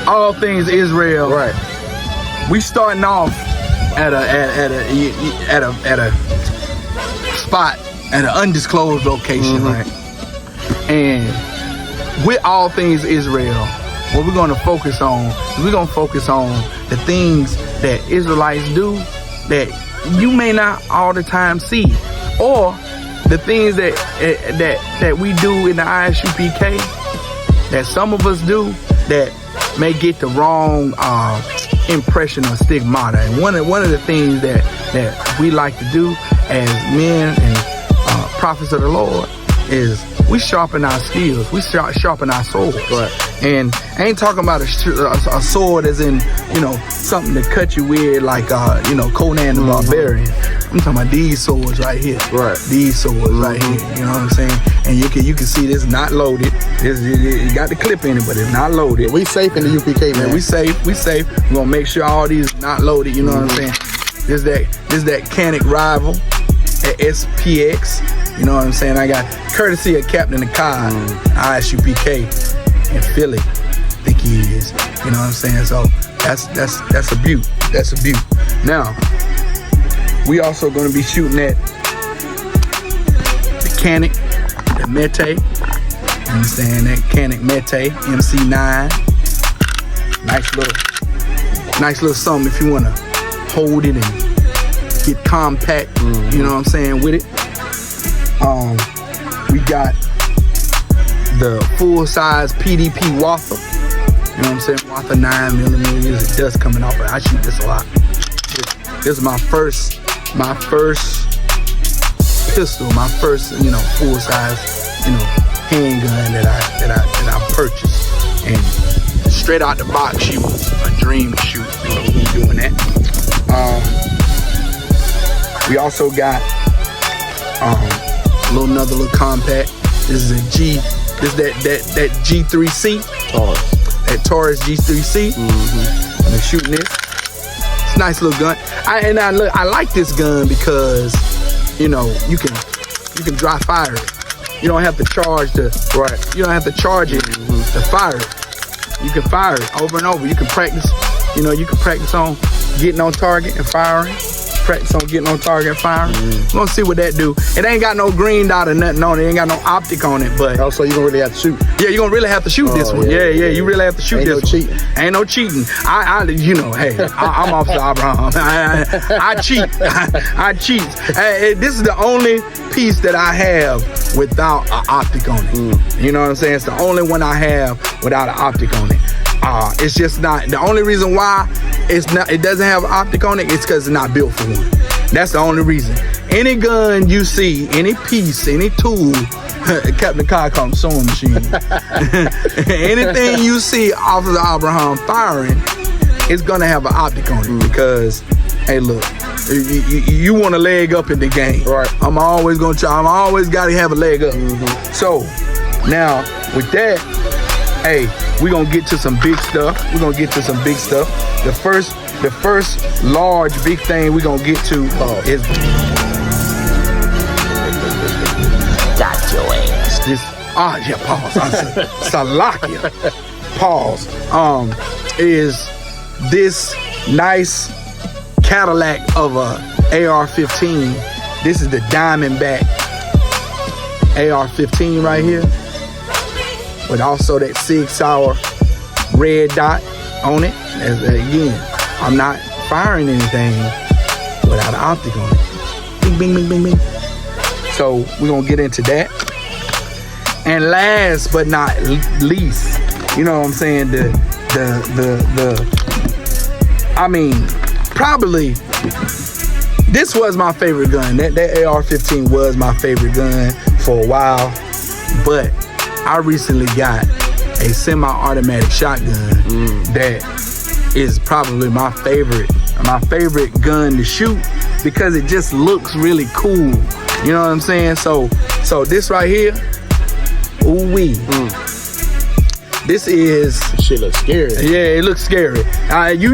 All Things Israel. Right. We starting off at a spot at an undisclosed location, right? And with All Things Israel, what we're going to focus on is we're going to focus on the things that Israelites do that you may not all the time see, or the things that we do in the ISUPK that some of us do that may get the wrong impression or stigmata. And one of the things that we like to do as men and prophets of the Lord is we sharpen our skills, we sharpen our swords. Right. And I ain't talking about a sword as in, something to cut you with like, Conan the Barbarian. I'm talking about these swords right here. Right. These swords right here. You know what I'm saying? And you can see this not loaded. It got the clip in it, but it's not loaded. We safe in the UPK, man. We safe. We're gonna make sure all these not loaded. You know what I'm saying? This that Canic Rival at SPX. You know what I'm saying? I got courtesy of Captain Akai, ISUPK in Philly. I think he is. You know what I'm saying? So that's a beaut. That's a beaut. Now, we also going to be shooting at the Canic, the Mete. You understand that Canic Mete MC9. Nice little something if you want to hold it and get compact. You know what I'm saying, with it. We got the full-size PDP Watha. You know what I'm saying? Watha 9mm. It does coming off, but I shoot this a lot. This is my first pistol, my first, full-size, handgun that I purchased. And straight out the box, she was a dream to shoot. Doing that. We also got another little compact. This is that G3C. Taurus. That Taurus G3C. I'm shooting this. It's a nice little gun. I like this gun because you can dry fire it. You don't have to charge You don't have to charge it to fire it. You can fire it over and over. You can practice. You can practice on getting on target and firing. Practice on getting on target and firing. We're gonna see what that do. It ain't got no green dot or nothing on it. It ain't got no optic on it, but also you don't really have to shoot. Yeah, you're gonna really have to shoot this one. Yeah, you really have to shoot this one. Ain't no cheating. I'm Officer Abraham. I cheat. I cheat. This is the only piece that I have without an optic on it. You know what I'm saying? It's the only one I have without an optic on it. It's just not. The only reason why it doesn't have an optic on it is because it's not built for one. That's the only reason. Any gun you see, any piece, any tool, Captain Kai called sewing machine. Anything you see Officer Abraham firing, it's gonna have an optic on it because, hey, look, you want a leg up in the game. Right. I'm always gotta have a leg up. So now with that, hey, we're gonna get to some big stuff. The first large big thing we're gonna get to is got your ass. Pause. Salakia. Pause. Is this nice Cadillac of a AR-15. This is the Diamondback AR-15 right here. With also that Sig Sauer red dot on it. Again, I'm not firing anything without an optic on it. Bing, bing, bing, bing, bing. So we're gonna get into that. And last but not least, you know what I'm saying? Probably this was my favorite gun. That AR-15 was my favorite gun for a while, but I recently got a semi-automatic shotgun that is probably my favorite gun to shoot because it just looks really cool. You know what I'm saying? So this right here, ooh-wee. This is... Shit looks scary. Yeah, it looks scary. It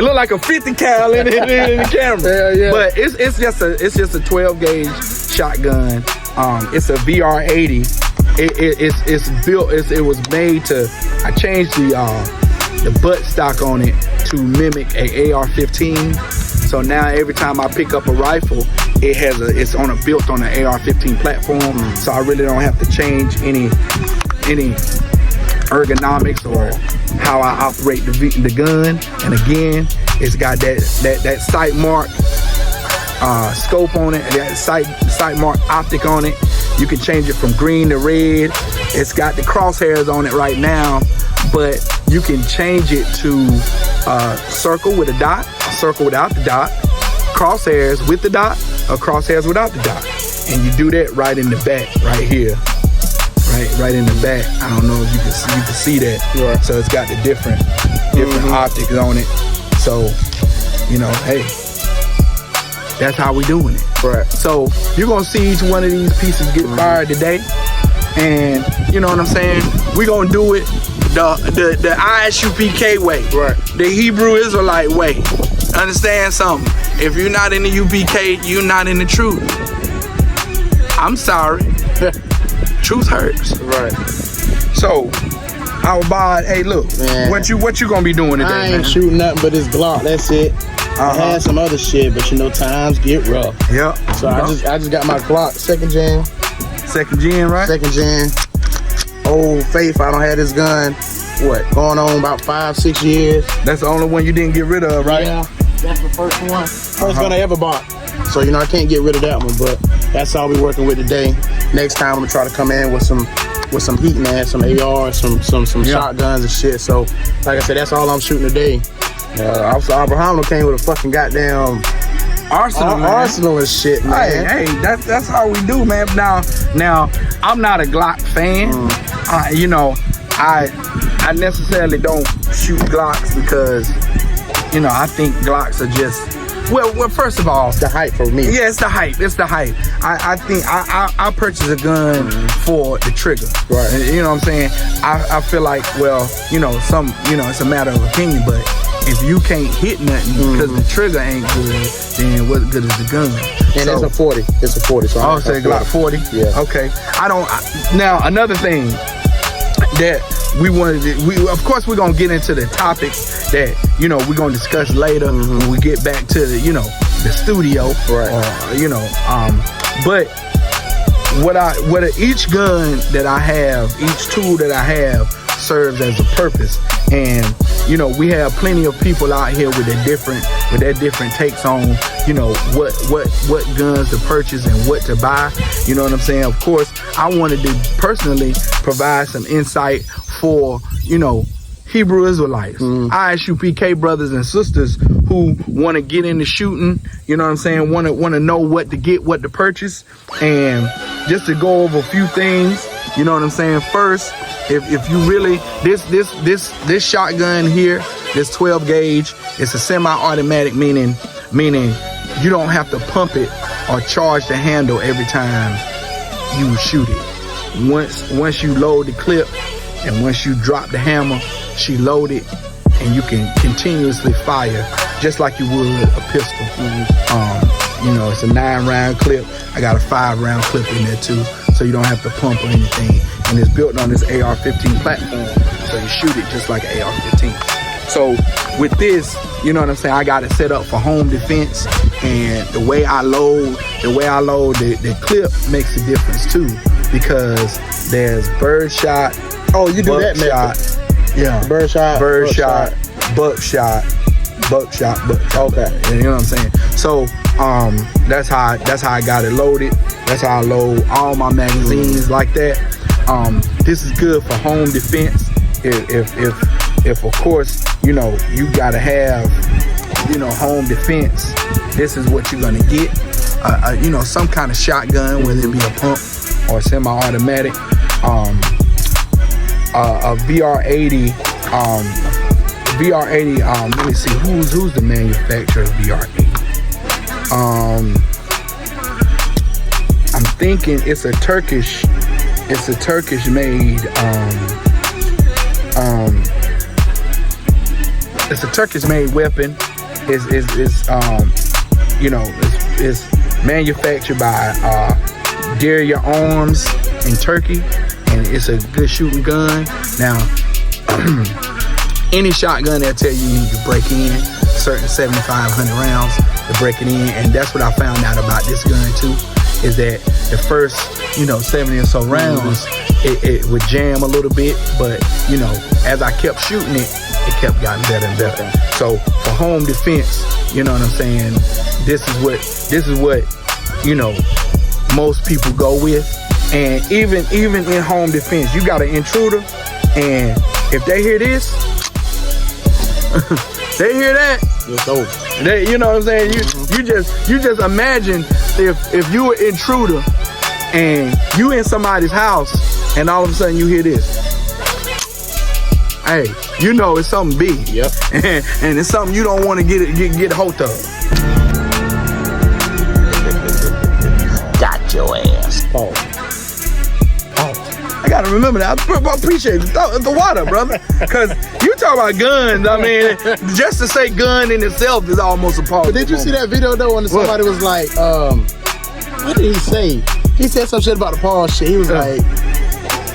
look like a 50 cal in the camera. Yeah. But it's just a 12 gauge shotgun. It's a VR80 it's built. It was made to. I changed the butt stock on it to mimic a AR-15. So now every time I pick up a rifle, it's built on an AR-15 platform. So I really don't have to change any ergonomics or how I operate the gun. And again, it's got that sight mark scope on it, that sight mark optic on it. You can change it from green to red. It's got the crosshairs on it right now, but you can change it to circle with a dot, circle without the dot, crosshairs with the dot, or crosshairs without the dot. And you do that right in the back, right here. Right in the back. I don't know if you can see that. Yeah. So it's got the different optics on it. So, hey, that's how we doing it. Right. So you're gonna see each one of these pieces get fired today, and you know what I'm saying. We're gonna do it the ISUPK way, right? The Hebrew Israelite way. Understand something? If you're not in the UPK, you're not in the truth. I'm sorry. Truth hurts. Right. So, hey, look, man. What you gonna be doing today, I ain't shooting nothing but this Glock. That's it. I had some other shit, but times get rough. Yep. So I just got my Glock second gen. Second gen, right? Second gen. Old faith. I don't have this gun. What? Going on about 5-6 years. That's the only one you didn't get rid of, right? Yeah. That's the first one. First gun I ever bought. So I can't get rid of that one, but that's all we working with today. Next time I'm gonna try to come in with some heat, man, some AR, some shotguns and shit. So like I said, that's all I'm shooting today. Officer Abraham came with a fucking goddamn arsenal and shit, man. Hey, that's how we do, man. Now I'm not a Glock fan. I necessarily don't shoot Glocks because I think Glocks are just well, first of all, it's the hype for me. Yeah, it's the hype. I think I purchased a gun for the trigger. Right. You know what I'm saying? I feel like, it's a matter of opinion, but if you can't hit nothing because the trigger ain't good, then what good is the gun? And it's a 40. It's a 40. So I'll say Glock 40. Yeah. Okay. Now another thing that we of course we're gonna get into the topics that we're gonna discuss later when we get back to the the studio, right? But each gun that I have, each tool that I have serves as a purpose, and we have plenty of people out here with their different takes on what guns to purchase and what to buy. You know what I'm saying? Of course, I wanted to personally provide some insight for Hebrew Israelites, ISUPK brothers and sisters who want to get into shooting. You know what I'm saying? Want to know what to get, what to purchase, and just to go over a few things. You know what I'm saying? First, if you really this shotgun here, this 12 gauge, it's a semi-automatic, meaning you don't have to pump it or charge the handle every time you shoot it. Once you load the clip and once you drop the hammer, she loaded, and you can continuously fire just like you would a pistol. It's a 9-round clip. I got a 5-round clip in there too, so you don't have to pump or anything. And it's built on this AR-15 platform, so you shoot it just like an AR-15. So with this, you know what I'm saying, I got it set up for home defense, and the way I load the clip makes a difference too, because there's birdshot. Oh, you do that shot. Yeah. Birdshot, buckshot. Okay. You know what I'm saying? So that's how I got it loaded. That's how I load all my magazines like that. This is good for home defense. If of course you gotta have home defense, this is what you're gonna get. Some kind of shotgun, whether it be a pump or semi-automatic. A VR80. VR80. Let me see who's the manufacturer of VR80. I'm thinking it's a Turkish made. It's a Turkish made weapon. It's manufactured by Derya Arms in Turkey, and it's a good shooting gun. Now, any shotgun they'll tell you need to break in certain 7,500 rounds to break it in, and that's what I found out about this gun too, is that the first 70 or so rounds it would jam a little bit, but as I kept shooting it kept getting better and better. So for home defense, you know what I'm saying, this is what most people go with. And even in home defense, you got an intruder, and if they hear this, they hear that, it's over. They, you know what I'm saying? You just imagine if you were intruder and you in somebody's house and all of a sudden you hear this. Hey, it's something big. Yep. And it's something you don't want to get a hold of. Got your ass. Oh. I gotta remember that. I appreciate the water, brother. Because you talk about guns. I mean, just to say gun in itself is almost a part. But did you see that video though when somebody was like, what did he say? He said some shit about the pause shit. He was like,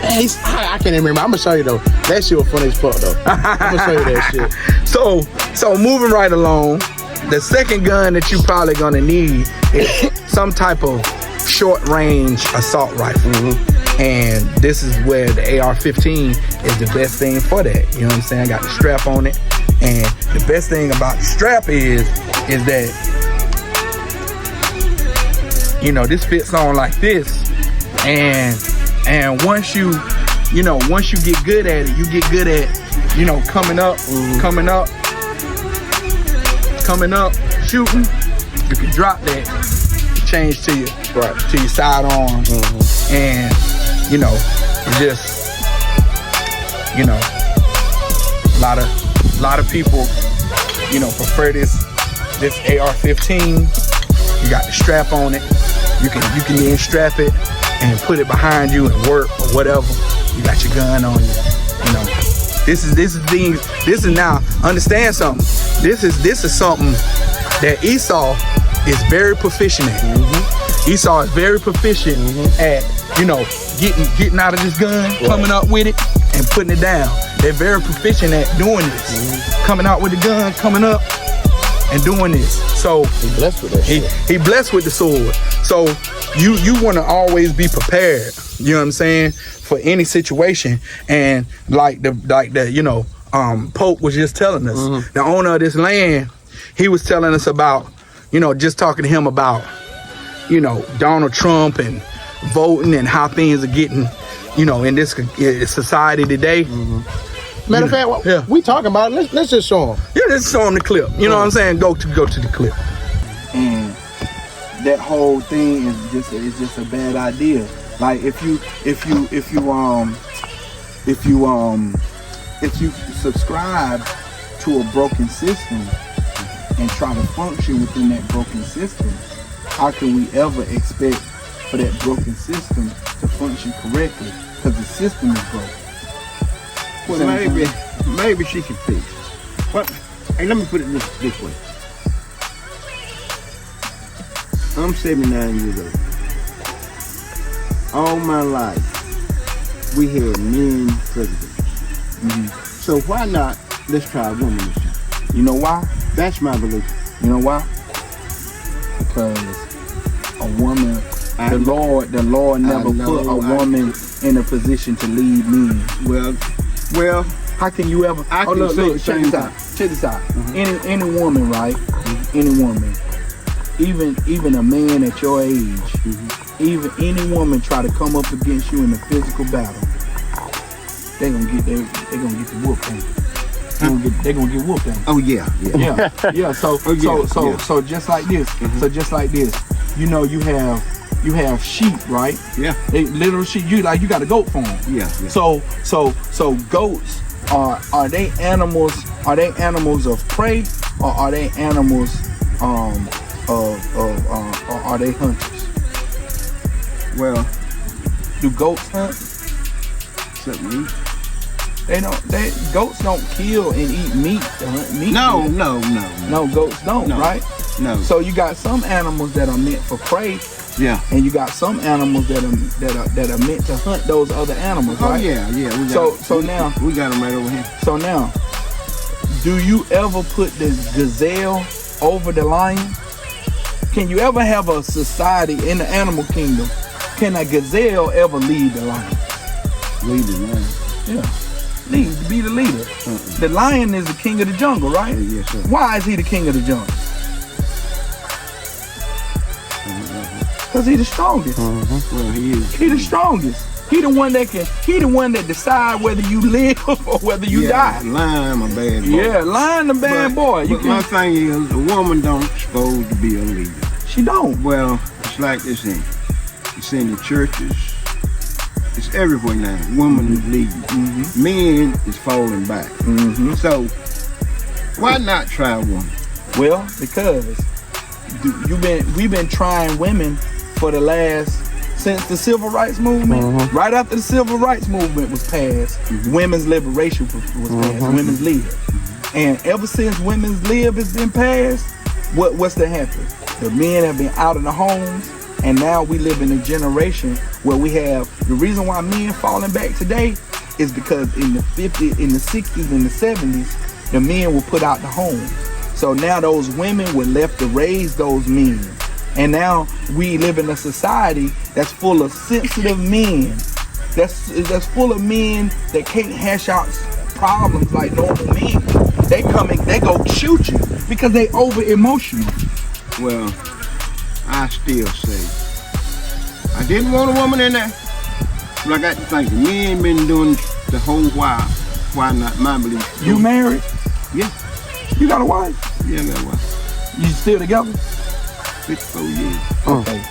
man, I can't even remember. I'm gonna show you though. That shit was funny as fuck though. I'm gonna show you that shit. So moving right along, the second gun that you probably gonna need is some type of short range assault rifle. Mm-hmm. And this is where the AR-15 is the best thing for that. You know what I'm saying? I got the strap on it. And the best thing about the strap is that, this fits on like this. And once you get good at it, you get good at, coming up, shooting. You can drop that, change to your side arm, and a lot of people, prefer this AR-15. You got the strap on it. You can then strap it and put it behind you and work or whatever. You got your gun on you. This is now, understand something. This is something that Esau is very proficient at. Mm-hmm. Esau is very proficient at, getting out of this gun, coming up with it, and putting it down. They're very proficient at doing this. Coming out with the gun, coming up, and doing this. So he blessed with that shit. He blessed with the sword. So you want to always be prepared. You know what I'm saying? For any situation. And like the Pope was just telling us, the owner of this land, he was telling us about, just talking to him about, Donald Trump and voting and how things are getting, in this society today. Matter of fact, we talking about it. Let's just show him. Yeah, let's show him the clip. You know what I'm saying? Go to the clip. And that whole thing is just a bad idea. Like if you subscribe to a broken system and try to function within that broken system, how can we ever expect for that broken system to function correctly? Because the system is broken. Well, maybe she can fix. What? Hey, let me put it this way. I'm 79 years old. All my life, we had men presidents. So why not? Let's try a woman this time. You know why? That's my belief. You know why? Because a woman, the Lord never put a woman in a position to lead men. Well, how can you ever? Check this out. Any woman, right? Any woman, even a man at your age, even any woman try to come up against you in a physical battle, they gonna get the whoop on you. They gonna get whooped on you. Oh yeah. So just like this, you have sheep, right? Yeah. Little sheep. You got a goat farm. Yeah. So goats are they animals? Are they animals of prey, or are they animals or are they hunters? Well, do goats hunt? Except meat. Goats don't kill and eat meat to hunt meat. No, goats don't, right? No. So you got some animals that are meant for prey, Yeah. And you got some animals that are meant to hunt those other animals, right? Oh yeah. We now we got them right over here. So now, do you ever put the gazelle over the lion? Can you ever have a society in the animal kingdom? Can a gazelle ever lead the lion? Lead the lion. Yeah. Be the leader. The lion is the king of the jungle, right? Yes, sir. Why is he the king of the jungle? Because he's the strongest. Well, he is. He the strongest. He the one that decide whether you live or whether you die. Lion, a bad boy. Yeah, lion, a bad boy. But my thing is, a woman don't supposed to be a leader. She don't. Well, it's like this in. It's in the churches. It's everywhere now. Women is leading. Men is falling back. So, why not try a woman? Well, because we've been trying women for the since the civil rights movement. Right after the civil rights movement was passed, women's liberation was passed. Women's lib. And ever since women's lib has been passed, what's that happened? The men have been out of the homes. And now we live in a generation where we have, the reason why men falling back today is because in the 50s, in the 60s, and the 70s, the men were put out the home. So now those women were left to raise those men. And now we live in a society that's full of sensitive men. That's full of men that can't hash out problems like normal men. They go shoot you because they over emotional. Well, I still say, I didn't want a woman in there. But I got to think, men been doing the whole while. Why not my belief? You married? Yeah. You got a wife? Yeah, I got a wife. You still together? 54 years. Okay.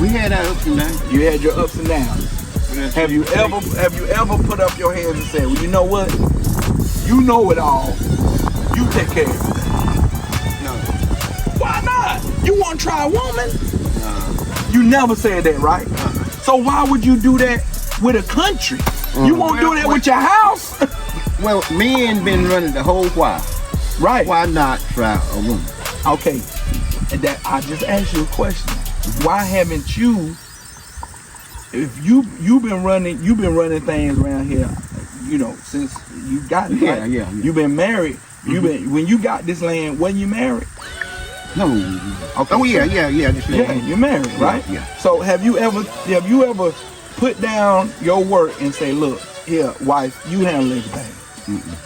We had our ups and downs. You had your ups and downs. Have you ever put up your hands and said, well, you know what? You know it all. You take care of it. No. Why not? You want to try a woman? No. You never said that, right? So why would you do that with a country? You won't do that with your house? Well, men been running the whole while. Right. Why not try a woman? Okay. And that I just asked you a question. Why haven't you, if you've been running things around here, you know, since you got it, right? Yeah. You've been married. When you got this land, wasn't you married? No. Okay. Oh yeah. This Yeah, you're married, right? Yeah. So have you ever put down your work and say, look, here, wife, you handle everything?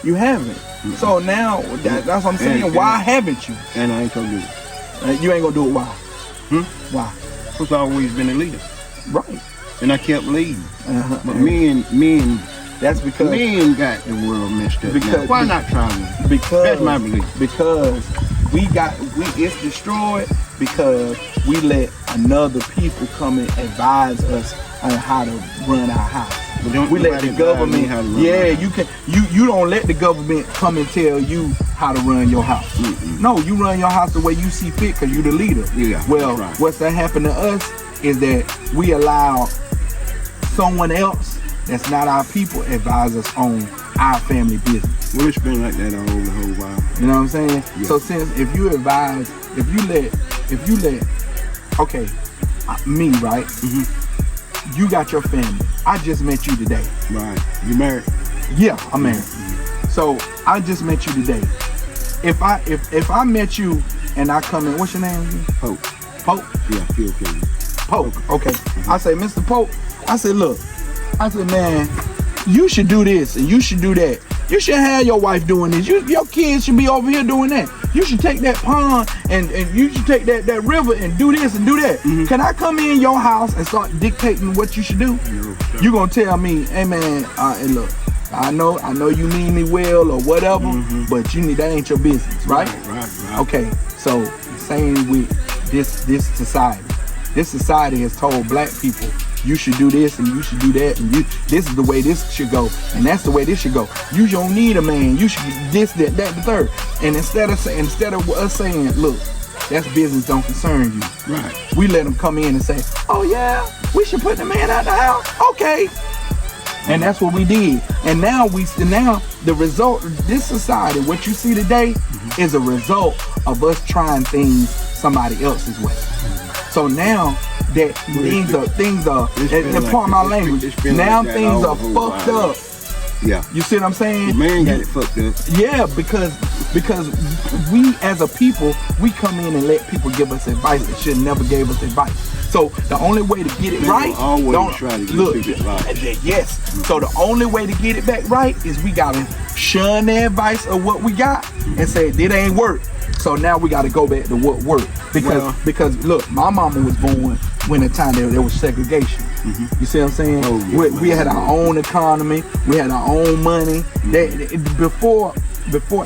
You haven't. So now that's what I'm saying. Why haven't you? And I ain't gonna do it. You ain't gonna do it. Why? Why? Because I've always been a leader. Right. And I kept leading. But men. That's because men got the world messed up. Now, why not try one? Because that's my belief. Because it's destroyed because we let another people come and advise us on how to run our house. We let the government. You don't let the government come and tell you how to run your house. No, you run your house the way you see fit because you're the leader. Yeah. Well, right. what's that happened to us is that we allow someone else that's not our people advise us on our family business. Well, it's been like that all the whole while. You know what I'm saying? Yeah. So since if you let, okay, me, right? You got your family. I just met you today. Right. You married? Yeah, I'm married. So I just met you today. If I met you and I come in, what's your name again? Pope. Pope? Yeah, okay. Pope. Okay. I say, Mr. Pope. I said, look. I said, man, you should do this and you should do that. You should have your wife doing this. Your kids should be over here doing that. You should take that pond and you should take that river and do this and do that. Can I come in your house and start dictating what you should do? No, You gonna tell me, hey man, hey, look, I know you mean me well or whatever, but that ain't your business, right? Right. Okay, so same with this society. This society has told black people, you should do this and you should do that and this is the way this should go and that's the way this should go. You don't need a man. You should this, that, the third. And instead of us saying, look, that's business don't concern you. Right. We let them come in and say, oh yeah, we should put the man out the house. Okay. And that's what we did. And now the result of this society, what you see today, is a result of us trying things somebody else's way. So now that things are and pardon my language. Now things are fucked up. Yeah. You see what I'm saying? The man got it fucked up. Yeah, because we as a people, we come in and let people give us advice that should never gave us advice. So the only way to get it right, always try to get it right. Yes. So the only way to get it back right is we gotta shun the advice of what we got and say it ain't work. So now we gotta go back to what worked. Because look, my mama was born when the time there was segregation. You see what I'm saying? Oh, yeah, we had our own economy, we had our own money. Before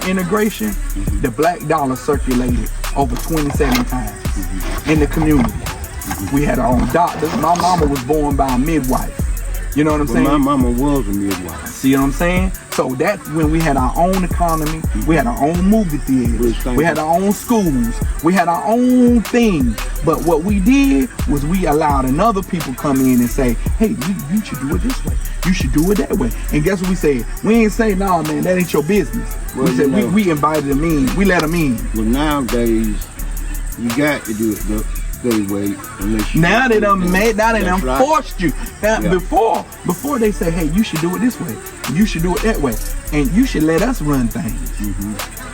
integration, the black dollar circulated over 27 times in the community. We had our own doctors. My mama was born by a midwife. You know what I'm saying? My mama was a midwife. See what I'm saying? So that's when we had our own economy. We had our own movie theaters. We had our own schools. We had our own thing. But what we did was we allowed another people come in and say, hey, you should do it this way. You should do it that way. And guess what we said? We ain't say, nah, man, that ain't your business. Well, we said, we invited them in. We let them in. But nowadays, you got to do it the way. Now they done forced you. Now, Yeah. before they say, hey, you should do it this way. You should do it that way. And you should let us run things.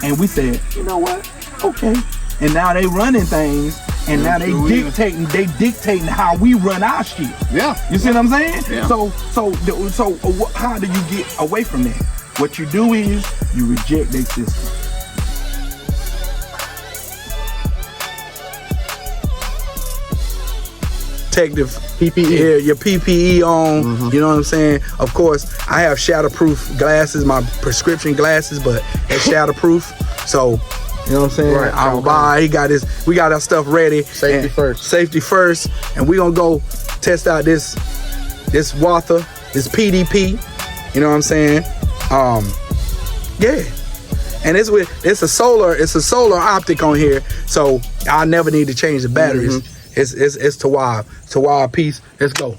And we said, you know what? Okay. And now they running things. And now they dictating how we run our shit. Yeah. You see what I'm saying? Yeah. So how do you get away from that? What you do is you reject their system. Protective PPE, your PPE on, you know what I'm saying? Of course, I have shatterproof glasses, my prescription glasses, but it's shatterproof. So, you know what I'm saying? Right. Our buy, we got our stuff ready. Safety first. And we gonna go test out this Watha, this PDP. You know what I'm saying? Yeah. And it's a solar optic on here, so I never need to change the batteries. It's to wild piece. Let's go.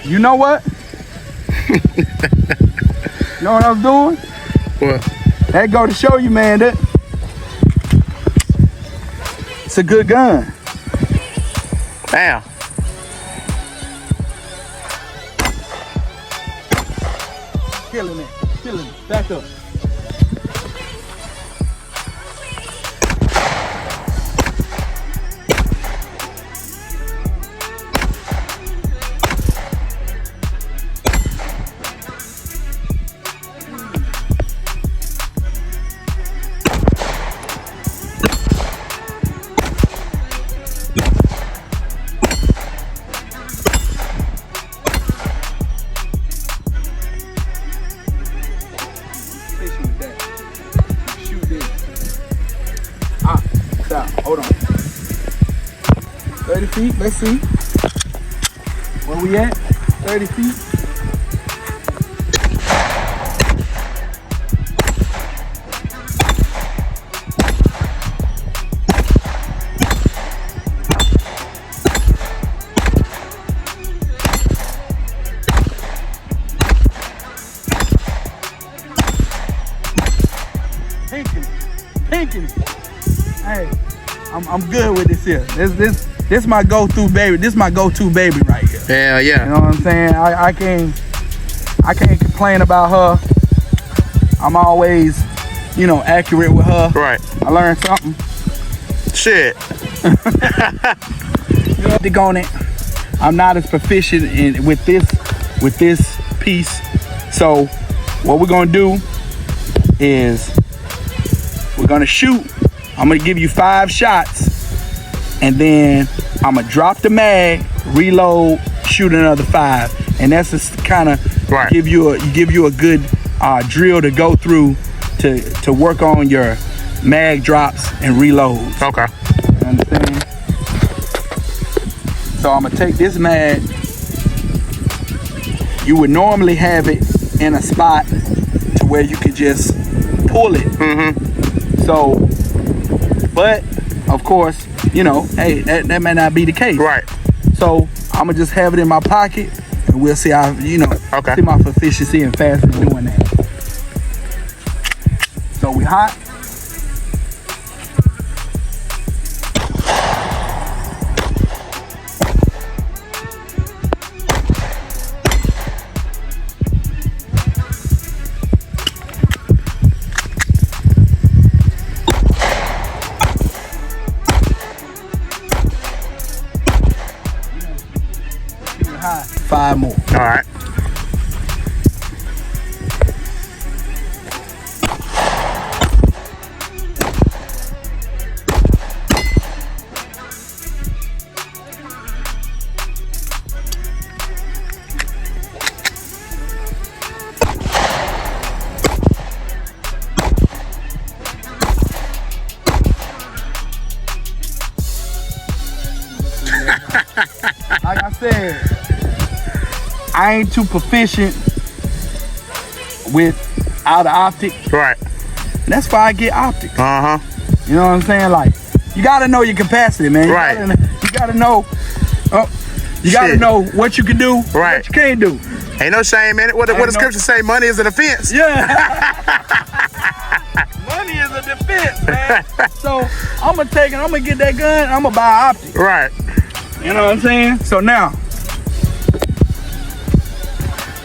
You know what? You know what I was doing? What? That go to show you, man, that it's a good gun. Damn. Killing it. Back up. Hold on. 30 feet, let's see. Where we at? 30 feet. Pinking. Hey. I'm good with this here. This my go-to baby. This my go-to baby right here. Yeah. You know what I'm saying? I can't complain about her. I'm always, accurate with her. Right. I learned something. Shit. Dig on it. I'm not as proficient with this piece. So what we're gonna do is we're gonna shoot. I'm gonna give you 5 shots, and then I'm gonna drop the mag, reload, shoot another 5, and that's just kind of give you a good drill to go through to work on your mag drops and reloads. Okay. You understand? So I'm gonna take this mag you would normally have it in a spot to where you could just pull it. So, but of course, you know, hey, that may not be the case. Right. So I'm gonna just have it in my pocket, and we'll see how, you know, see my proficiency and fastness doing that. So we hot. High. 5 more. All right. Like I said, I ain't too proficient with out of optic. Right. That's why I get optics. Uh-huh. You know what I'm saying? Like, you gotta know your capacity, man. Right. You gotta know. You gotta know what you can do, right? What you can't do. Ain't no shame in it. What the scripture say? Money is an offense. Yeah. Money is a defense, man. So I'm gonna take it. I'm gonna get that gun. I'm gonna buy optic. Right. You know what I'm saying? So now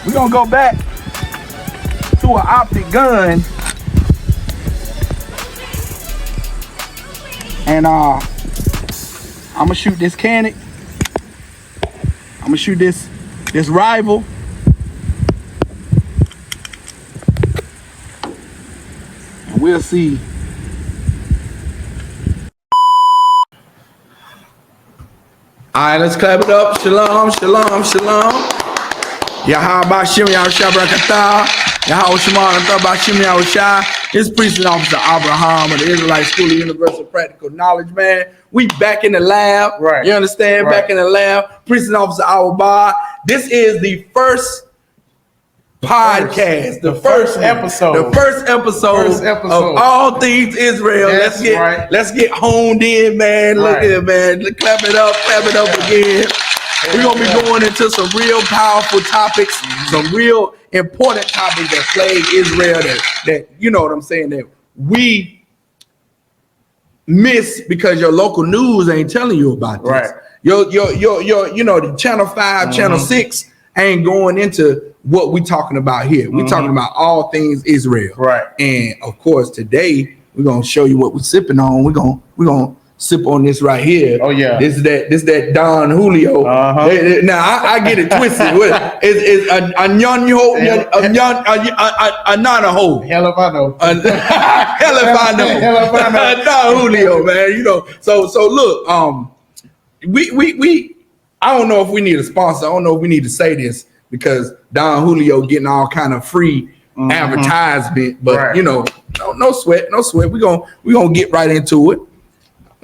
we're gonna go back to an optic gun, and I'm gonna shoot this Canic. I'm gonna shoot this rival. And we'll see. All right, let's clap it up. Shalom, shalom, shalom. Yahweh Shem Yahushua Barakatah. Yahweh Shemar Antabah Shem Yahushua. This priest and officer Abraham of the Israelite School of Universal Practical Knowledge, man. We back in the lab. Right. You understand? Right. Back in the lab. Priest and officer Awabah. This is the first podcast. The first episode. The first episode of All Things Israel. Yes, Let's get honed in, man. Look at it, man. Clap it up again. We're gonna be going into some real powerful topics, some real important topics that plague Israel that you know what I'm saying, that we miss because your local news ain't telling you about this. Right. Your you know, the Channel 5, Channel 6 ain't going into what we talking about here. We're talking about all things Israel. Right. And of course today we're gonna show you what we're sipping on. We're gonna sip on this right here. Oh yeah. This is that Don Julio. Now I get it twisted. It's a Nanaho. Hell if I know. Hell if I know. Don Julio, man. You know. So look. We. I don't know if we need a sponsor. I don't know if we need to say this because Don Julio getting all kind of free advertisement. But you know, no sweat. We're gonna get right into it.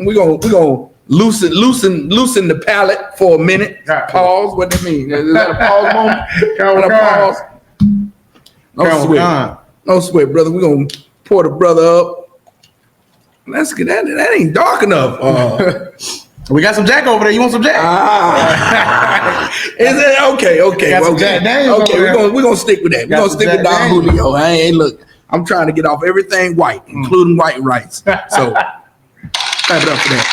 We're gonna loosen the palate for a minute. Pause. What that mean? Is that a pause moment? Pause. No sweat, brother. We're gonna pour the brother up. Let's get that. That ain't dark enough. We got some Jack over there. You want some Jack? Is it okay? Okay. We're gonna stick with that. We're gonna stick with Don Julio. Hey, look, I'm trying to get off everything white, including white rice. So. Clap it up for that.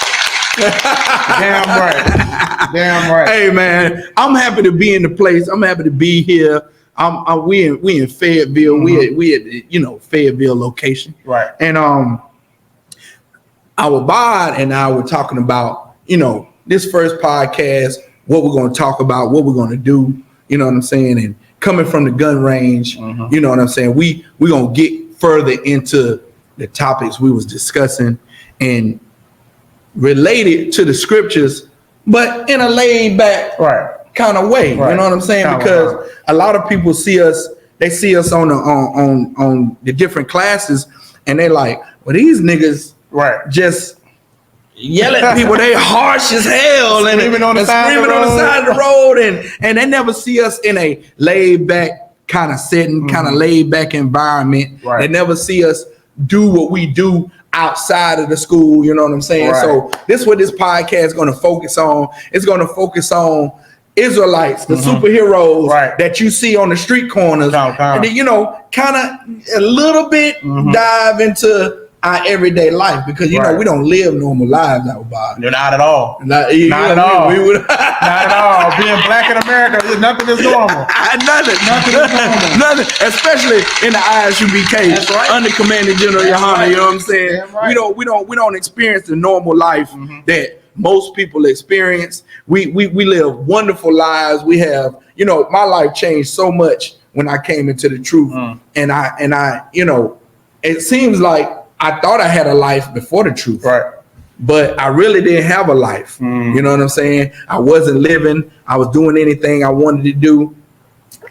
Damn right. Hey man, I'm happy to be in the place. I'm happy to be here. We in Fayetteville. We at Fayetteville location. Right. And our bod and I were talking about this first podcast, what we're going to talk about, what we're going to do. You know what I'm saying? And coming from the gun range, you know what I'm saying. We gonna get further into the topics we was discussing and related to the scriptures, but in a laid back kind of way. You know what I'm saying? Because a lot of people see us on the different classes and they like, well, these niggas just yell at people. They harsh as hell and Screaming on the side of the road, and they never see us in a laid back kind of setting, kind of laid back environment. Right. They never see us do what we do outside of the school. You know what I'm saying? Right. So this is what this podcast is going to focus on. It's going to focus on Israelites, the superheroes that you see on the street corners, and then, you know, kind of a little bit dive into our everyday life, because you know we don't live normal lives out by. Not at all. Not at all. We would not at all. Being black in America, nothing is normal. Nothing is normal. Nothing, especially in the ISUBK. That's right. Under Commanding General Yohana. You know what I'm saying? Right. We don't experience the normal life that most people experience. We live wonderful lives. We have, you know, my life changed so much when I came into the truth, and I, you know, it seems like I thought I had a life before the truth, right? But I really didn't have a life. You know what I'm saying? I wasn't living. I was doing anything I wanted to do,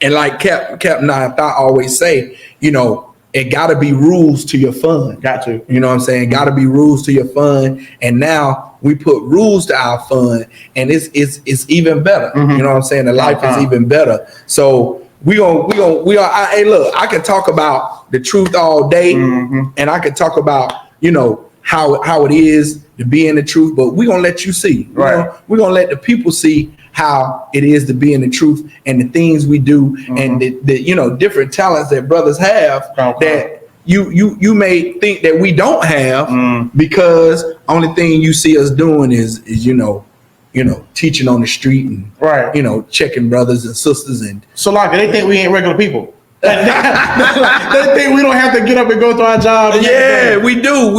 and like Captain I always say, you know, it got to be rules to your fun. Got to. You know what I'm saying? Got to be rules to your fun. And now we put rules to our fun, and it's even better. You know what I'm saying? The life is even better. So we are. Hey, look, I can talk about the truth all day, and I can talk about, you know, how it is to be in the truth, but we're gonna let you see. Right. We're gonna let the people see how it is to be in the truth and the things we do, and the you know, different talents that brothers have that you may think that we don't have, because only thing you see us doing is you know, teaching on the street and you know, checking brothers and sisters, and so like they think we ain't regular people. They think we don't have to get up and go to our job. Yeah, we do,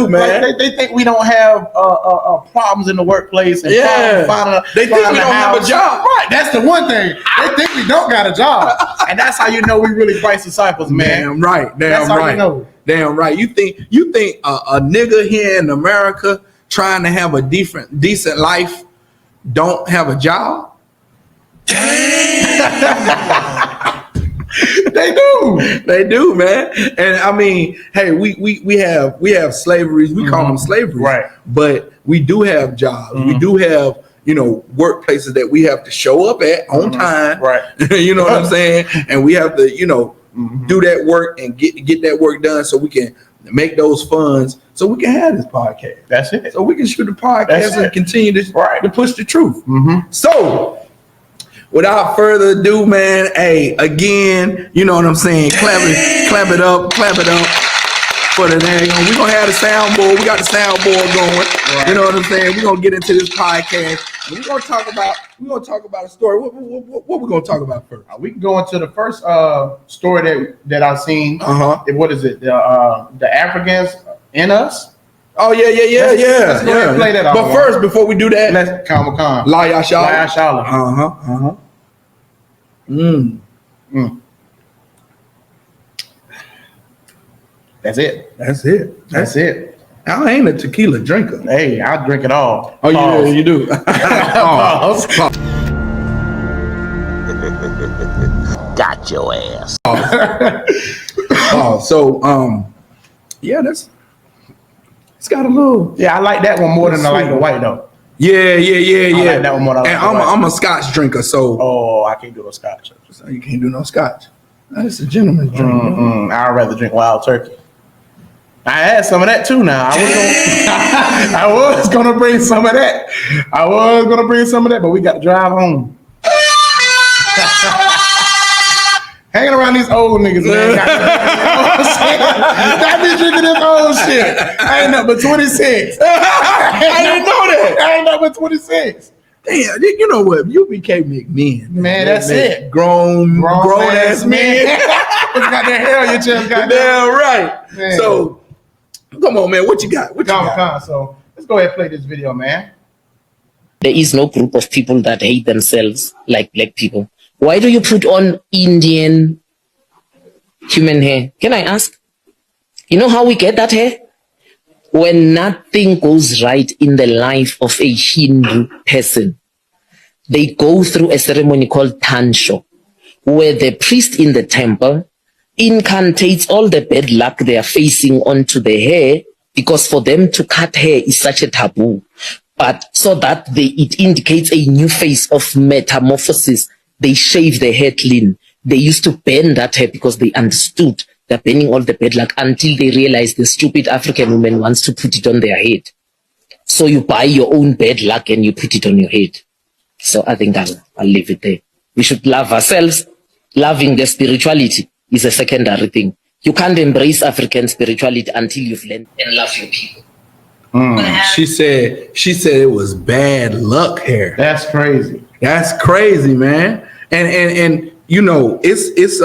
man. They think we don't have problems in the workplace. And they think we don't have a job. Right, that's the one thing. They think we don't got a job, and that's how you know we really Christ disciples, man. Damn right. That's how you know. Damn right. You think a nigga here in America trying to have a decent life don't have a job? They do, man. And I mean, hey, we have slaveries. We call them slaveries, right? But we do have jobs. We do have, you know, workplaces that we have to show up at on time, right? You know what I'm saying? And we have to, you know, do that work and get that work done, so we can make those funds, so we can have this podcast. That's it. So we can shoot the podcast and continue to push the truth. So, without further ado, man, hey, again, you know what I'm saying? Clap it up for the day. We're gonna have the soundboard. We got the soundboard going. Right. You know what I'm saying? We're gonna get into this podcast. And we're gonna talk about a story. What we're gonna talk about first? We can go into the first story that I've seen. What is it? The Africans in us. Oh yeah. Let's go ahead and play that. But first, before we do that, let's come. La Yashala. That's it. I ain't a tequila drinker. Hey, I drink it all. Oh, yeah, you do. Got your ass. Yeah, it's got a little. Yeah, I like that one more than I like the white though. Yeah. I like that one more than I like the white. I'm a Scotch drinker, so. Oh, I can't do no Scotch. So you can't do no Scotch. That's a gentleman's drink. I'd rather drink Wild Turkey. I had some of that too. Now I was gonna bring some of that. But we got to drive home. Hanging around these old niggas, man. I be drinking this old shit. I ain't nothing but 26. I didn't know that. I ain't nothing but 26. Damn, you know what? You became McMahon. Man, that's it. Grown ass men. Got that hair on your chest. Damn right. Man. So, come on, man. What you got? So, let's go ahead and play this video, man. There is no group of people that hate themselves like black people. Why do you put on Indian human hair? Can I ask? You know how we get that hair? When nothing goes right in the life of a Hindu person, they go through a ceremony called Tansho, where the priest in the temple incantates all the bad luck they are facing onto the hair because for them to cut hair is such a taboo. But so that it indicates a new phase of metamorphosis, they shave their hair clean. They used to burn that hair because they understood they're burning all the bad luck, until they realized the stupid African woman wants to put it on their head. So you buy your own bad luck and you put it on your head. So I think I'll leave it there. We should love ourselves. Loving the spirituality is a secondary thing. You can't embrace African spirituality until you've learned and love your people. She said it was bad luck hair. That's crazy. That's crazy, man. And you know, it's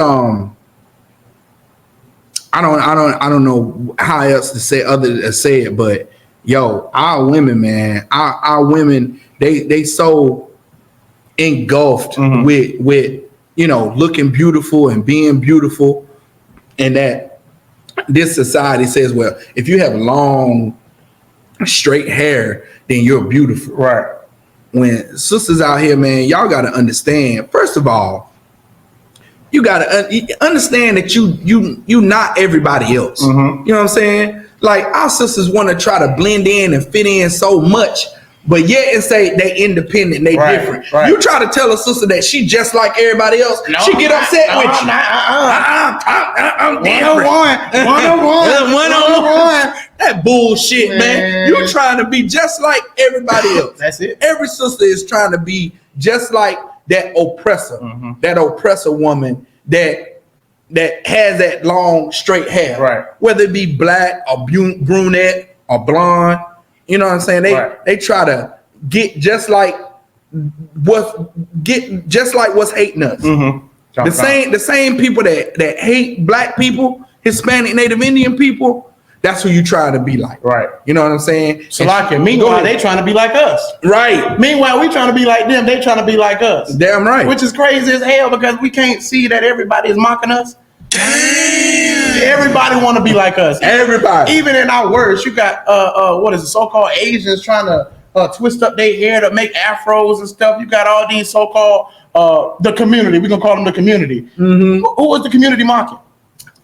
I don't know how else to say other than say it, but yo, our women, man, our women, they so engulfed with you know, looking beautiful and being beautiful, and that this society says, well, if you have long straight hair, then you're beautiful. Right. When sisters out here, man, y'all got to understand, first of all, you got to understand that you not everybody else. You know what I'm saying? Like, our sisters want to try to blend in and fit in so much, but yet and say they independent, they different. Right. You try to tell a sister that she just like everybody else, she get upset with you. I'm different. 101. That bullshit, man. You trying to be just like everybody else. That's it. Every sister is trying to be just like that oppressor, that oppressor woman that has that long straight hair, right? Whether it be black or brunette or blonde, you know what I'm saying? They try to get just like what's hating us. The same people that hate black people, Hispanic, Native Indian people. That's who you trying to be like. Right. You know what I'm saying? So like, meanwhile, they trying to be like us. Right. Meanwhile, we trying to be like them. They trying to be like us. Damn right. Which is crazy as hell, because we can't see that everybody is mocking us. Damn. Everybody want to be like us. Everybody. Even in our words, you got what is it, so-called Asians trying to twist up their hair to make afros and stuff. You got all these so-called the community. We're gonna call them the community. Who is the community mocking?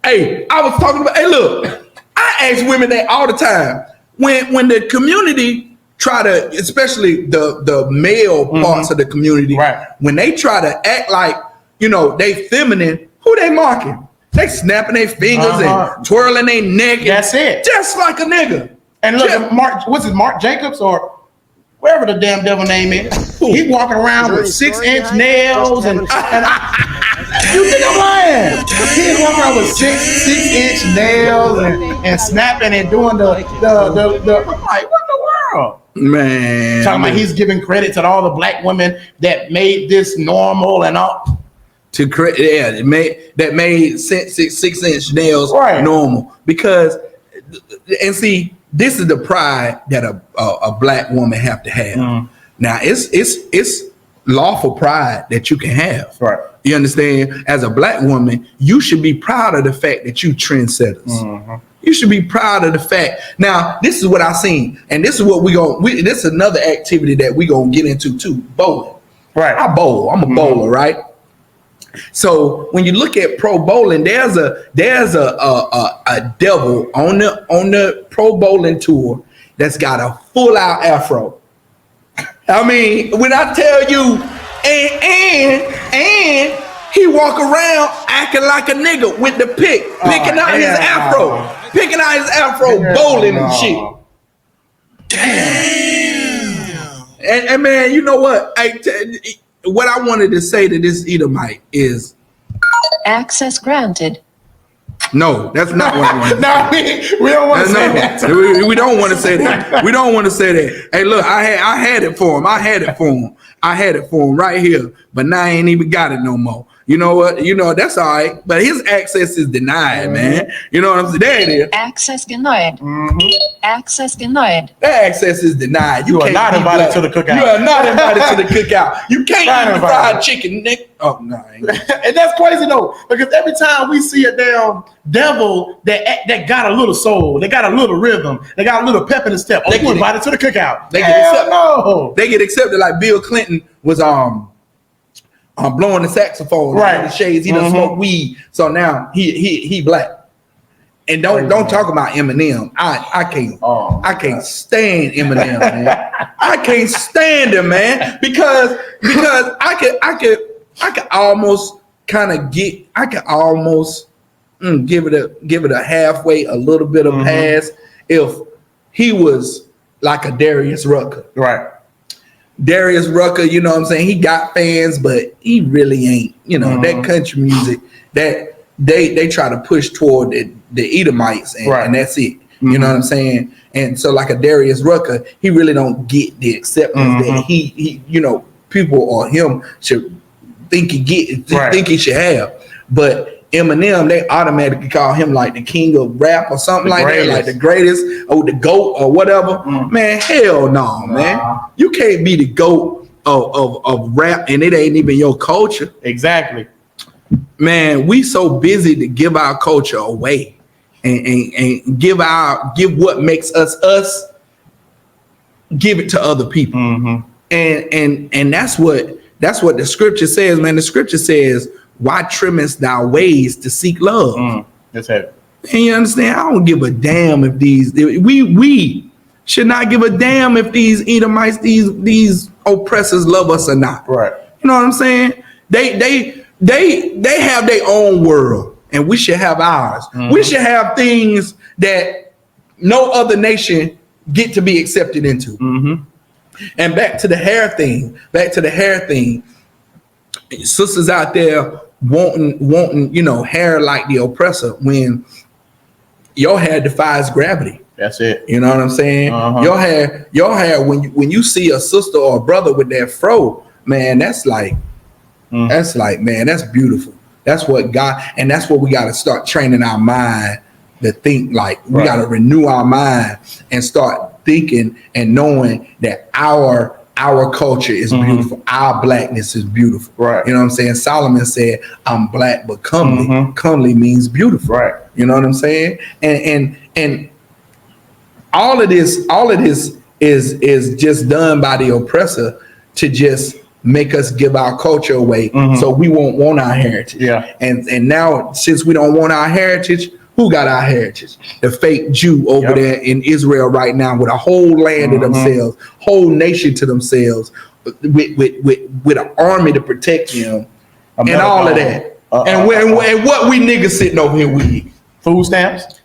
Hey, I was talking about. Hey, look. I ask women that all the time. When the community try to, especially the male parts of the community, when they try to act like, you know, they feminine, who they mocking? They snapping their fingers and twirling their neck. That's it. Just like a nigga. And look, Mark Jacobs or wherever the damn devil name is, he walking around with 6-inch nails and you think I'm lying? He's walking around with 6-inch nails and snapping and doing the I'm like, what in the world? Man. Talking about he's giving credit to all the black women that made this normal and all. That made 6-inch nails normal. Because, and see, this is the pride that a black woman have to have. Now, it's lawful pride that you can have. Right. You understand? As a black woman, you should be proud of the fact that you trendsetters. You should be proud of the fact. Now, this is what I seen, and this is what this is another activity that we gonna get into too. Bowling. Right. I bowl. I'm a bowler, right? So when you look at pro bowling, there's a devil on the pro bowling tour that's got a full out afro. I mean, when I tell you, and he walk around acting like a nigga with the picking out his afro, bowling and shit. Damn. And man, you know what? What I wanted to say to this Edomite is access granted. No, that's not what I want to say. We don't want to say that. We don't want to say that. We don't want to say that. Hey, look, I had it for him. I had it for him right here, but now I ain't even got it no more. You know what? You know, that's all right. But his access is denied, man. You know what I'm saying? There it is. Access denied. Access denied. That access is denied. You are not invited to the cookout. You are not invited to the cookout. You can't eat the fried chicken, Nick. Oh, no. And that's crazy, though, because every time we see a damn devil that got a little soul, they got a little rhythm, they got a little pep in the step. They get invited to the cookout. They get accepted like Bill Clinton was blowing the saxophone, right? The shades. He done smoke weed, so now he black. And don't talk about Eminem. I can't stand Eminem, man. I can't stand him, man, because I could almost kind of give it a halfway, a little bit of pass if he was like a Darius Rucker. Right. Darius Rucker, you know what I'm saying? He got fans, but he really ain't. You know, that country music that they try to push toward the Edomites, and that's it. You know what I'm saying? And so like a Darius Rucker, he really don't get the acceptance that he you know, people or him should think he should have. But Eminem, they automatically call him like the king of rap or something like that, like the greatest or the GOAT or whatever. Man, hell no, man. You can't be the GOAT of rap and it ain't even your culture. Exactly. Man, we so busy to give our culture away and give what makes us give it to other people. And that's what the scripture says, man. The scripture says, why trimmest thou ways to seek love? That's it. And you understand? I don't give a damn if we should not give a damn if these Edomites, these oppressors love us or not. Right. You know what I'm saying? They have their own world and we should have ours. We should have things that no other nation get to be accepted into. And back to the hair thing. Sisters out there wanting, you know, hair like the oppressor when your hair defies gravity. That's it. You know what I'm saying? Your hair, when you see a sister or a brother with that fro, man, that's like, man, that's beautiful. That's what God, and that's what we got to start training our mind to think like. We got to renew our mind and start thinking and knowing that our culture is beautiful. Our blackness is beautiful. Right. You know what I'm saying? Solomon said, I'm black, but comely. Comely means beautiful. Right. You know what I'm saying? And all of this is just done by the oppressor to just make us give our culture away so we won't want our heritage. Yeah. And now since we don't want our heritage, who got our heritage? The fake Jew over there in Israel right now with a whole land to themselves, whole nation to themselves, with an army to protect them, and all of that. And what we niggas sitting over here with? Food stamps.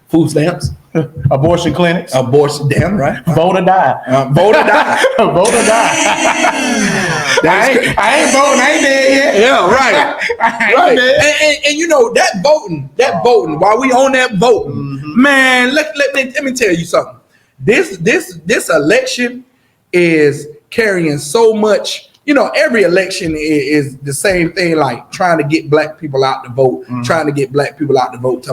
Abortion clinics. Abortion, damn right. Vote or die. Vote or die. Vote or die. I ain't voting. I ain't dead yet. Yeah, right. And you know that voting. While we on that voting, man, let me tell you something. This election is carrying so much. You know, every election is the same thing, like trying to get black people out to vote, talking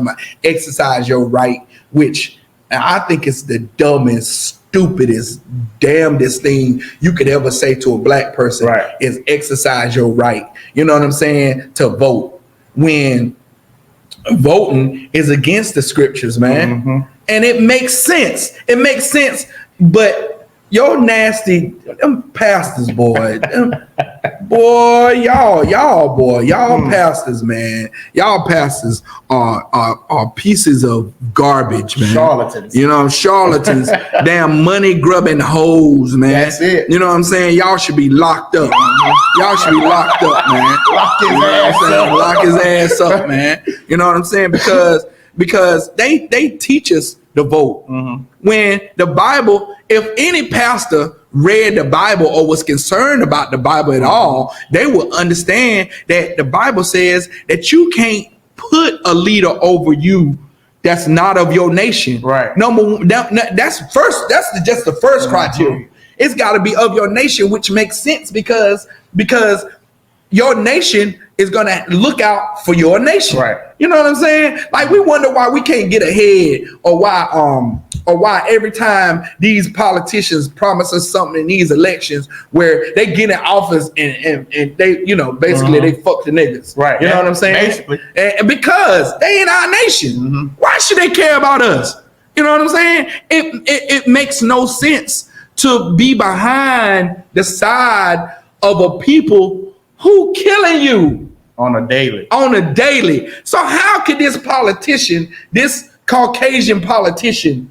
about exercise your right, which I think is the dumbest, stupidest, damnedest thing you could ever say to a black person is exercise your right. You know what I'm saying? To vote, when voting is against the scriptures, man. And it makes sense. But your nasty them pastors, boy. Y'all pastors, man. Y'all pastors are pieces of garbage, man. Charlatans. You know, charlatans, damn money grubbing hoes, man. That's it. You know what I'm saying? Y'all should be locked up. Y'all should be locked up, man. Lock his ass up, man. You know what I'm saying? Because they teach us to vote. When the Bible, if any pastor read the Bible or was concerned about the Bible at all, they will understand that the Bible says that you can't put a leader over you that's not of your nation. Right. Number one, that's just the first criteria. It's got to be of your nation, which makes sense because your nation is gonna look out for your nation. Right. You know what I'm saying? Like, we wonder why we can't get ahead, or why every time these politicians promise us something in these elections where they get in office and they, you know, basically they fuck the niggas. Right. You know what I'm saying? Basically. And because they in our nation, why should they care about us? You know what I'm saying? It makes no sense to be behind the side of a people who killing you on a daily. So how could this politician, this Caucasian politician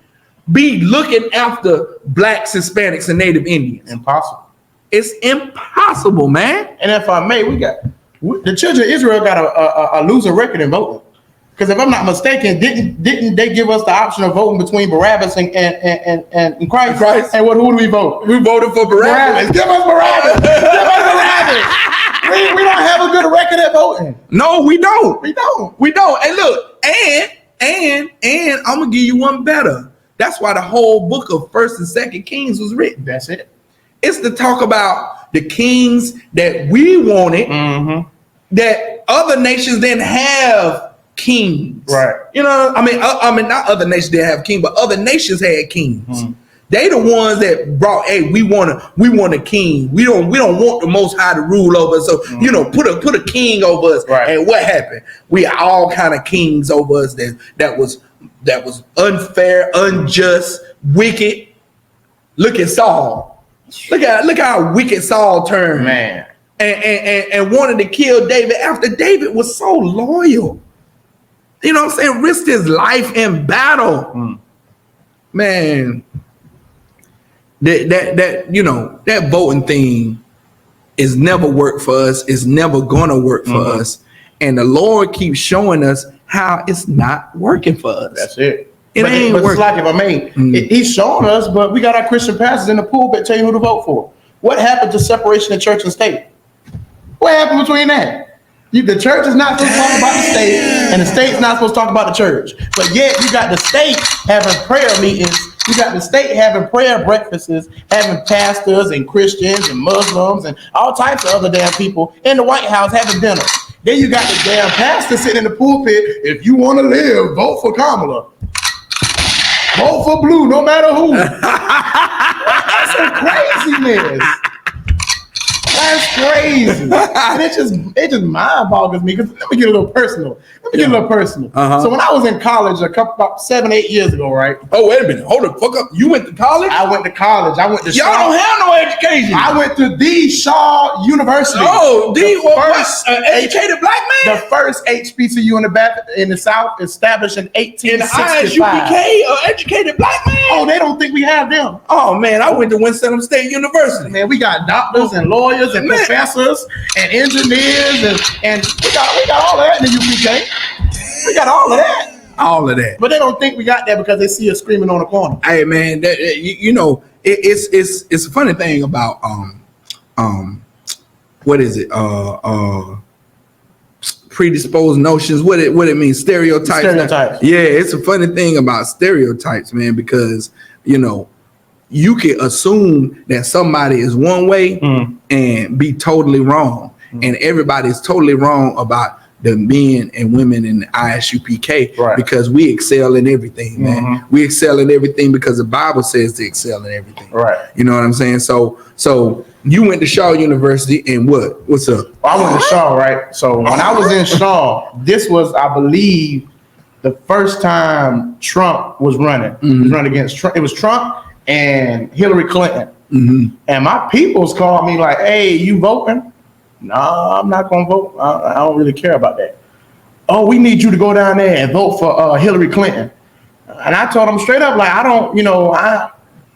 be looking after blacks, Hispanics, and Native Indians? Impossible. It's impossible, man. And if I may, the children of Israel got a losing record in voting. Because if I'm not mistaken, didn't they give us the option of voting between Barabbas and Christ? And who do we vote? We voted for Barabbas. Give us Barabbas. Give us Barabbas. We don't have a good record at voting. No, we don't. We don't. We don't. And look, and I'm gonna give you one better. That's why the whole book of 1st and 2nd Kings was written. That's it. It's to talk about the kings that we wanted, that other nations didn't have kings. Right. You know, I mean, not other nations didn't have kings, but other nations had kings. They the ones that brought, hey, we want a king. We don't want the Most High to rule over us. So put a king over us. Right. And what happened? We had all kind of kings over us that was unfair, unjust, wicked. Look at Saul. Look how wicked Saul turned. Man. And wanted to kill David after David was so loyal. You know what I'm saying? Risked his life in battle. Man. That voting thing is never worked for us. It's never gonna work for us. And the Lord keeps showing us how it's not working for us. That's it. It ain't but it's working. like, if I may, he's showing us, but we got our Christian pastors in the pulpit telling you who to vote for. What happened to separation of church and state? What happened between that? The church is not supposed to talk about the state, and the state's not supposed to talk about the church. But yet you got the state having prayer meetings. You got the state having prayer breakfasts, having pastors and Christians and Muslims and all types of other damn people in the White House having dinner. Then you got the damn pastor sitting in the pulpit. If you want to live, vote for Kamala. Vote for blue, no matter who. That's some craziness. That's crazy. And it just mind boggles me. Because let me get a little personal. So when I was in college about 7-8 years ago, right? Oh, wait a minute. Hold the fuck up. You went to college? I went to college. I went to Y'all Shaw. don't have no education. I went to the Shaw University. Oh, first educated black man? The first HBCU in the South, established in In the 1865. ISUPK, educated black man? Oh, they don't think we have them. Oh, man, I went to Winston State University. Man, we got doctors and lawyers and professors and engineers and we got all of that in the UPK. We got all of that. All of that. But they don't think we got that because they see us screaming on the corner. Hey, man, it's a funny thing about what is it? Predisposed notions. What it means? Stereotypes. Yeah, it's a funny thing about stereotypes, man, because you can assume that somebody is one way and be totally wrong. And everybody's totally wrong about the men and women in the ISUPK because we excel in everything, man. We excel in everything because the Bible says to excel in everything. Right. You know what I'm saying? So you went to Shaw University and what's up? I went to Shaw, right? So when I was in Shaw, this was, I believe, the first time Trump was running. He was running against Trump. It was Trump and Hillary Clinton. And my peoples called me like, hey, you voting? No, I'm not going to vote. I don't really care about that. Oh, we need you to go down there and vote for Hillary Clinton. And I told them straight up, like, I don't,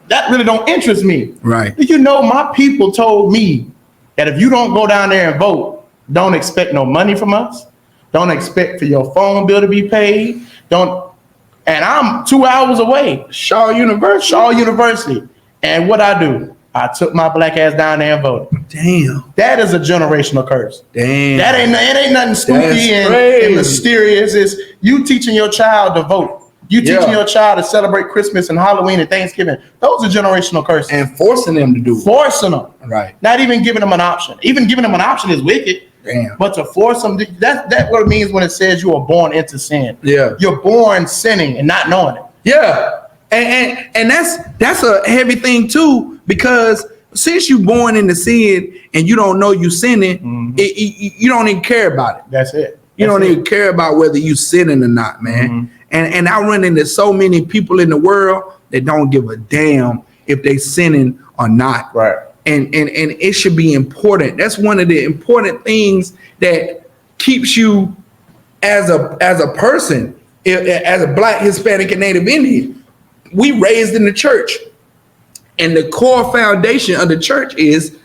that really don't interest me. Right. My people told me that if you don't go down there and vote, don't expect no money from us. Don't expect for your phone bill to be paid. And I'm 2 hours away. Shaw University. And what I do? I took my black ass down there and voted. Damn. That is a generational curse. Damn. It ain't nothing spooky and mysterious. It's you teaching your child to vote. You teaching your child to celebrate Christmas and Halloween and Thanksgiving. Those are generational curses. And forcing them to do it. Forcing them. Right. Not even giving them an option. Even giving them an option is wicked. Damn. But to force them, that's what it means when it says you are born into sin. Yeah. You're born sinning and not knowing it. Yeah. And that's a heavy thing too, because since you're born into sin and you don't know you sinning, you don't even care about it. That's it. You don't even care about whether you sinning or not, man. And I run into so many people in the world that don't give a damn if they sinning or not. Right. And it should be important. That's one of the important things that keeps you as a person. as a Black, Hispanic, and Native Indian, we raised in the church. And the core foundation of the church is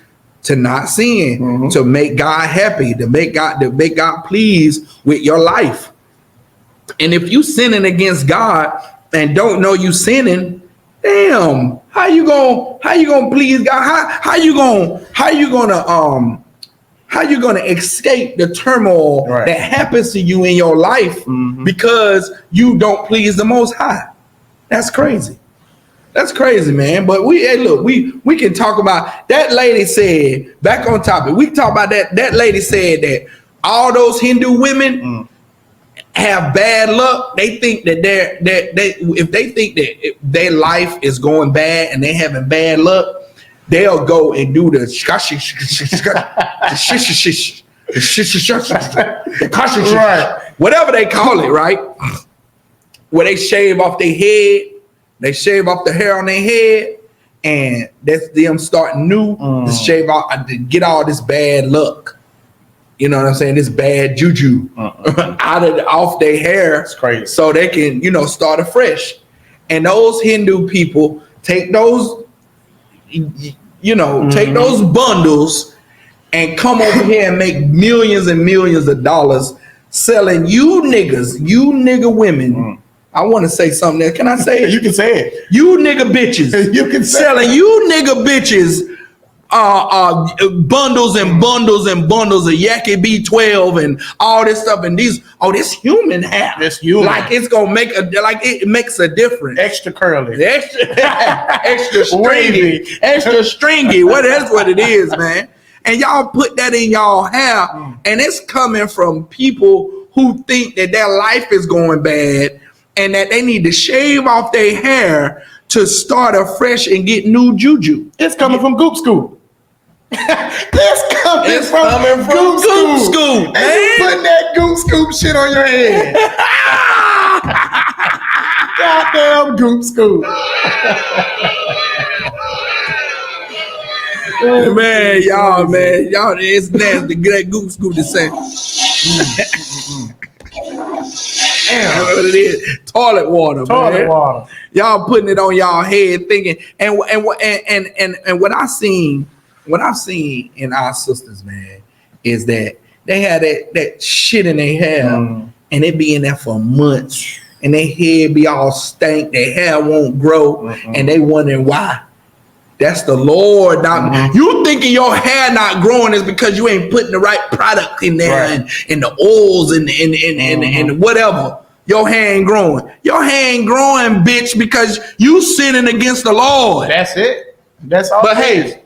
to not sin, to make God happy, to make God pleased with your life. And if you sinning against God and don't know you sinning, damn, how you gonna please God? How you gonna escape the turmoil that happens to you in your life because you don't please the Most High? That's crazy. That's crazy, man. But we can talk about that. Lady said, back on topic, we can talk about that. That lady said that all those Hindu women have bad luck. They think that if they think that their life is going bad and they having bad luck, they'll go and do the whatever they call it, right? Where they shave off their head, they shave off the hair on their head, and that's them starting new to shave off, to get all this bad luck. You know what I'm saying? This bad juju off their hair. It's crazy. So they can, start afresh. And those Hindu people take those, take those bundles and come over here and make millions and millions of dollars selling you nigga women. I want to say something there. Can I say it? You can say it. You nigga bitches. You can say selling you nigga bitches bundles and bundles and bundles of Yaki B12 and all this stuff, and this human hair. This human. Like it's gonna make it makes a difference. Extra curly. Extra stringy. Extra stringy. That's what it is, man. And y'all put that in y'all hair, and it's coming from people who think that their life is going bad and that they need to shave off their hair to start afresh and get new juju. It's coming from Goop Scoop. It's coming from Goop Scoop, man. And you putting that Goop Scoop shit on your head. Goddamn Goop Scoop. Man, y'all, it's nasty. Get that Goop Scoop to say. Damn, what it is. Toilet water, man. Y'all putting it on y'all head, thinking, and what I've seen in our sisters, man, is that they had that shit in their hair, and it be in there for months, and their head be all stank, their hair won't grow, and they wondering why. That's the Lord. Now, you thinking your hair not growing is because you ain't putting the right product in there, and the oils and whatever. Your hair ain't growing. Your hair ain't growing, bitch, because you sinning against the Lord. That's it. That's all. But hey,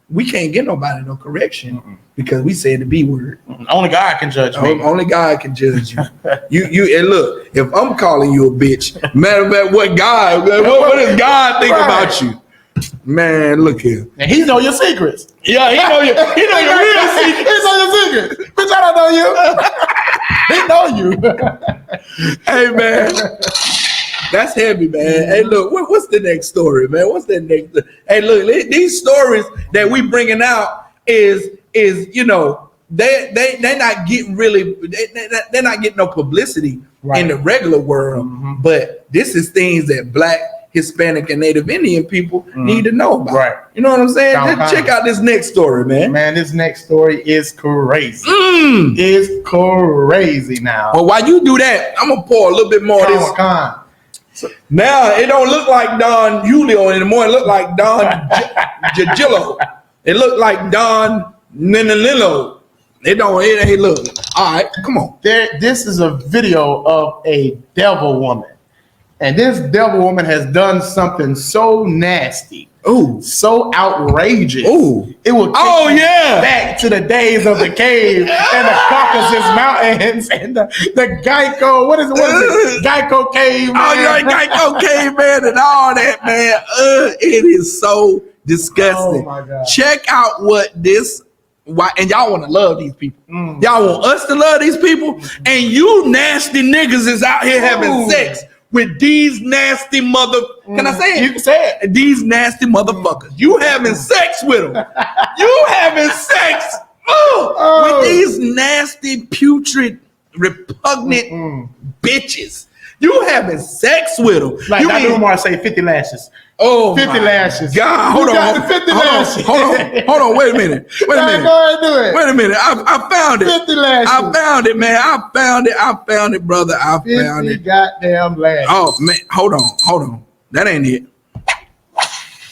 we can't get nobody no correction because we said the B word. Only God can judge me. Only God can judge you. You and look, if I'm calling you a bitch, matter of fact, what does God think about you? Man, look here. And he know your secrets. Yeah, he know your real secrets. He know your secrets. Bitch, I don't know you. He know you. Hey, man. That's heavy, man. Hey, look, what's the next story, man? What's the next? Hey, look, these stories that we bringing out is they're not getting they're not getting no publicity in the regular world. But this is things that Black, Hispanic, and Native Indian people need to know about. Right. You know what I'm saying? Just check out this next story, man. Man, this next story is crazy. It's crazy now. Well, while you do that, I'm gonna pour a little bit more of this. Now it don't look like Don Julio anymore. It look like Don Jajillo. It look like Don Ninililo. It ain't look. All right, come on. This is a video of a devil woman. And this devil woman has done something so nasty. Ooh. So outrageous. Ooh. It will take you back to the days of the cave and the Caucasus Mountains and the Geico. What is it? Geico cave, man. Oh, you're right, Geico cave, man, and all that, man. It is so disgusting. Oh, my God. Check out what this. And y'all want to love these people. Y'all want us to love these people. And you nasty niggas is out here having sex with these nasty can I say it? You can say it. These nasty motherfuckers. You having sex with them. You having sex with these nasty, putrid, repugnant bitches. You having sex with them. Like you that mean, Umar say 50 lashes. oh 50 my lashes. God, You got the 50 lashes. hold on, wait a minute. Go ahead and do it. Wait a minute. I found it. 50 lashes. I found it, man. I found it, brother. I found 50 it. goddamn lashes. Oh man, hold on. That ain't it.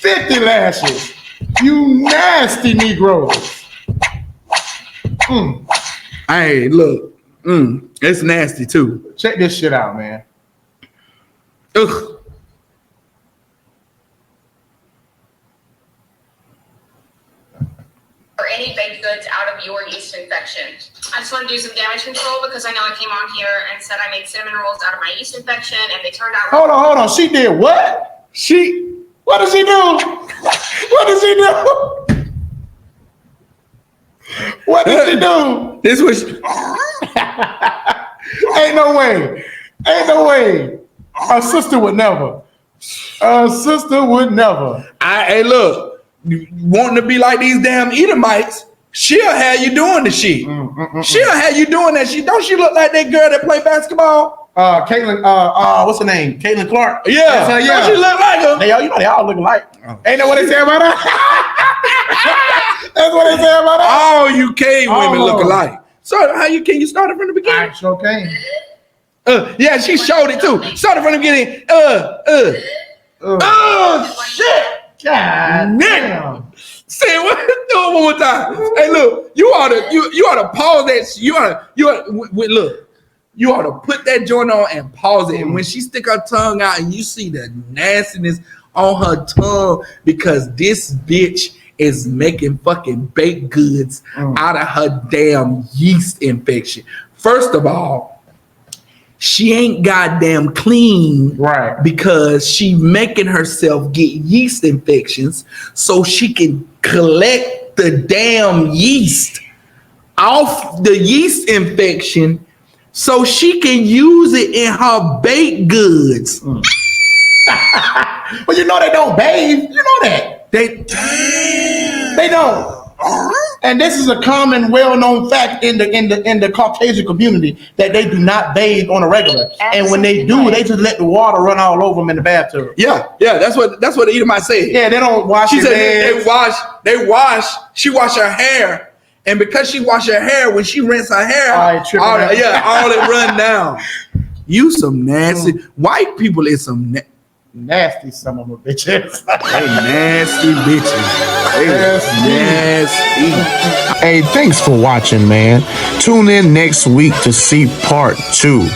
50 lashes. You nasty Negroes. Hey, look. It's nasty too. Check this shit out, man. Ugh. Or any baked goods out of your yeast infection. I just want to do some damage control because I know I came on here and said I made cinnamon rolls out of my yeast infection and they turned out. Hold on. She did what? What does she do? What does she do? What does she do? This was Ain't no way. Her sister would never. hey, look, you wanting to be like these damn Edomites, she'll have you doing the shit. She'll have you doing that shit. Don't she look like that girl that play basketball? Caitlin, what's her name? Caitlin Clark. Yeah. That's her, yeah. Don't she look like her? They all look alike. Ain't that what they say about her? That's what they say about her. All you cave women Oh. look alike. So how can you start it from the beginning? I sure can. Yeah, she showed it too. Started from the beginning. Oh shit! God damn. Say what? Do it one more time. Hey, look, you ought to pause that. You ought to put that joint on and pause it. And when she stick her tongue out and you see the nastiness on her tongue, because this bitch is making fucking baked goods out of her damn yeast infection. First of all, she ain't goddamn clean, right? Because she making herself get yeast infections so she can collect the damn yeast off the yeast infection so she can use it in her baked goods. But you know they don't bathe. You know that. They don't. And this is a common, well-known fact in the Caucasian community that they do not bathe on a regular. And when they do, they just let the water run all over them in the bathtub. Yeah, that's what the Edomite said. Yeah, they don't wash. She said they wash. She wash her hair, and because she wash her hair, when she rinse her hair, all it run down. You some nasty white people is some nasty some of them bitches. They nasty bitches. They nasty. Hey, thanks for watching, man. Tune in next week to see part 2.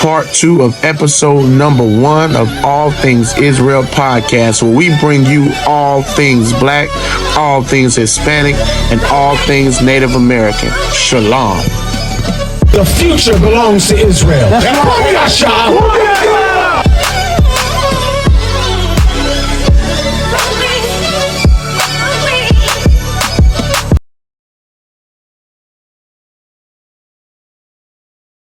Part 2 of episode number 1 of All Things Israel podcast, where we bring you all things black, all things Hispanic, and all things Native American. Shalom. The future belongs to Israel. That's right.